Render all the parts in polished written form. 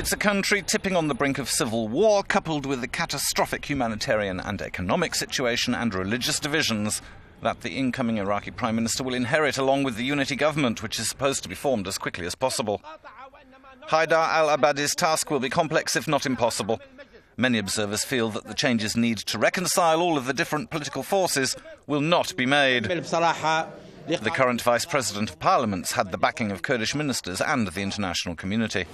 It's a country tipping on the brink of civil war, coupled with the catastrophic humanitarian and economic situation and religious divisions that the incoming Iraqi Prime Minister will inherit, along with the unity government, which is supposed to be formed as quickly as possible. Haïdar Al-Abadi's task will be complex, if not impossible. Many observers feel that the changes needed to reconcile all of the different political forces will not be made. The current Vice President of Parliament's had the backing of Kurdish ministers and the international community.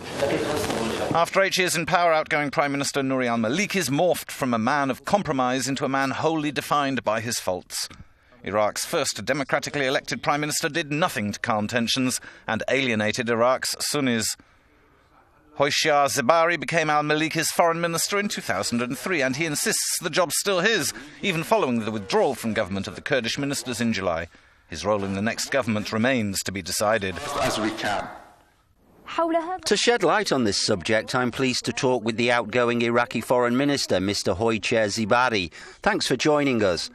After 8 years in power, outgoing Prime Minister Nouri al-Maliki is morphed from a man of compromise into a man wholly defined by his faults. Iraq's first democratically elected Prime Minister did nothing to calm tensions and alienated Iraq's Sunnis. Hoshyar Zebari became al-Maliki's foreign minister in 2003, and he insists the job's still his, even following the withdrawal from government of the Kurdish ministers in July. His role in the next government remains to be decided. As we can. To shed light on this subject, I'm pleased to talk with the outgoing Iraqi Foreign Minister, Mr. Hoshyar Zebari. Thanks for joining us.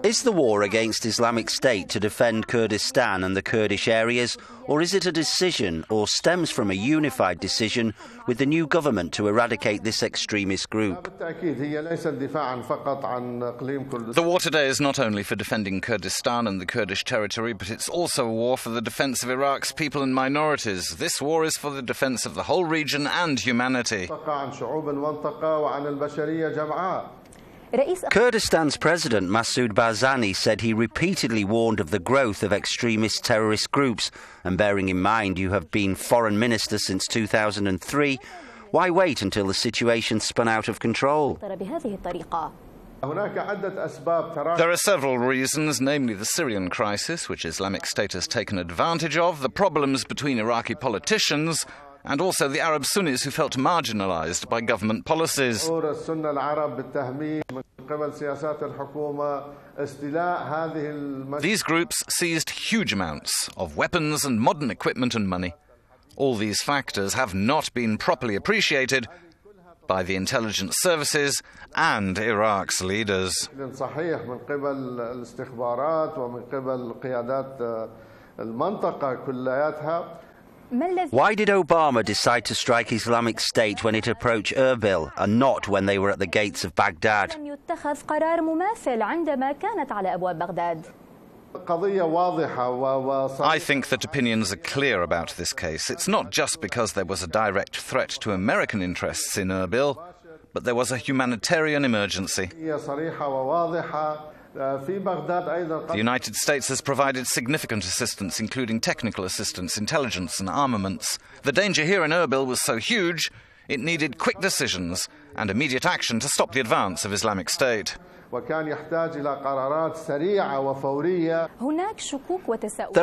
Is the war against Islamic State to defend Kurdistan and the Kurdish areas, or is it a decision or stems from a unified decision with the new government to eradicate this extremist group? The war today is not only for defending Kurdistan and the Kurdish territory, but it's also a war for the defense of Iraq's people and minorities. This war is for the defense of the whole region and humanity. Kurdistan's President Masoud Barzani said he repeatedly warned of the growth of extremist terrorist groups, and bearing in mind you have been Foreign Minister since 2003, why wait until the situation spun out of control? There are several reasons, namely the Syrian crisis, which Islamic State has taken advantage of, the problems between Iraqi politicians, and also the Arab Sunnis who felt marginalized by government policies. These groups seized huge amounts of weapons and modern equipment and money. All these factors have not been properly appreciated by the intelligence services and Iraq's leaders. Why did Obama decide to strike Islamic State when it approached Erbil and not when they were at the gates of Baghdad? I think that opinions are clear about this case. It's not just because there was a direct threat to American interests in Erbil, but there was a humanitarian emergency. The United States has provided significant assistance, including technical assistance, intelligence and armaments. The danger here in Erbil was so huge, it needed quick decisions and immediate action to stop the advance of Islamic State. There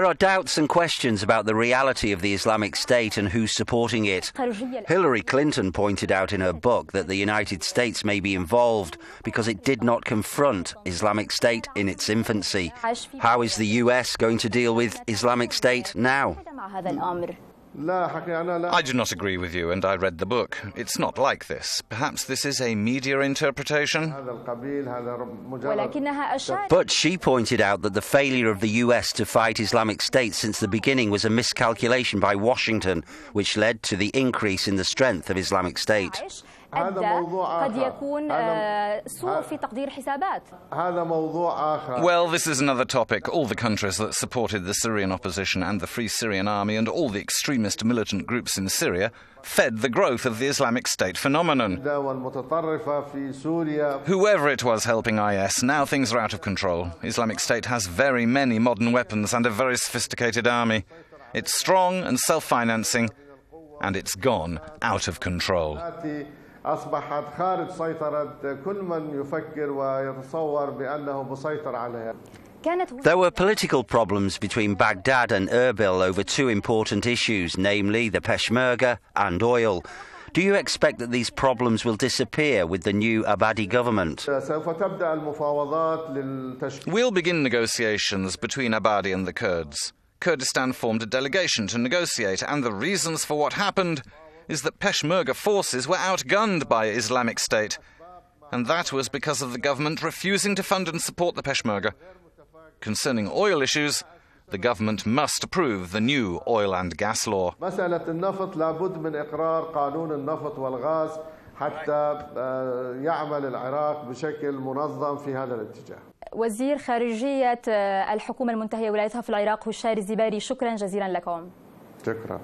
are doubts and questions about the reality of the Islamic State and who's supporting it. Hillary Clinton pointed out in her book that the United States may be involved because it did not confront Islamic State in its infancy. How is the US going to deal with Islamic State now? I do not agree with you, and I read the book. It's not like this. Perhaps this is a media interpretation? But she pointed out that the failure of the US to fight Islamic State since the beginning was a miscalculation by Washington, which led to the increase in the strength of Islamic State. Well, this is another topic. All the countries that supported the Syrian opposition and the Free Syrian Army and all the extremist militant groups in Syria fed the growth of the Islamic State phenomenon. Whoever it was helping IS, now things are out of control. Islamic State has very many modern weapons and a very sophisticated army. It's strong and self-financing, and it's gone out of control. There were political problems between Baghdad and Erbil over two important issues, namely the Peshmerga and oil. Do you expect that these problems will disappear with the new Abadi government? We'll begin negotiations between Abadi and the Kurds. Kurdistan formed a delegation to negotiate, and the reasons for what happened is that Peshmerga forces were outgunned by Islamic State, and that was because of the government refusing to fund and support the Peshmerga. Concerning oil issues, The government must approve the new oil and gas law. مسألة النفط لابد من إقرار قانون النفط والغاز حتى يعمل العراق بشكل منظم في هذا الاتجاه. وزير خارجية الحكومة المنتهية ولايتها في العراق هشيار الزباري، شكرا جزيلا لكم. شكرا.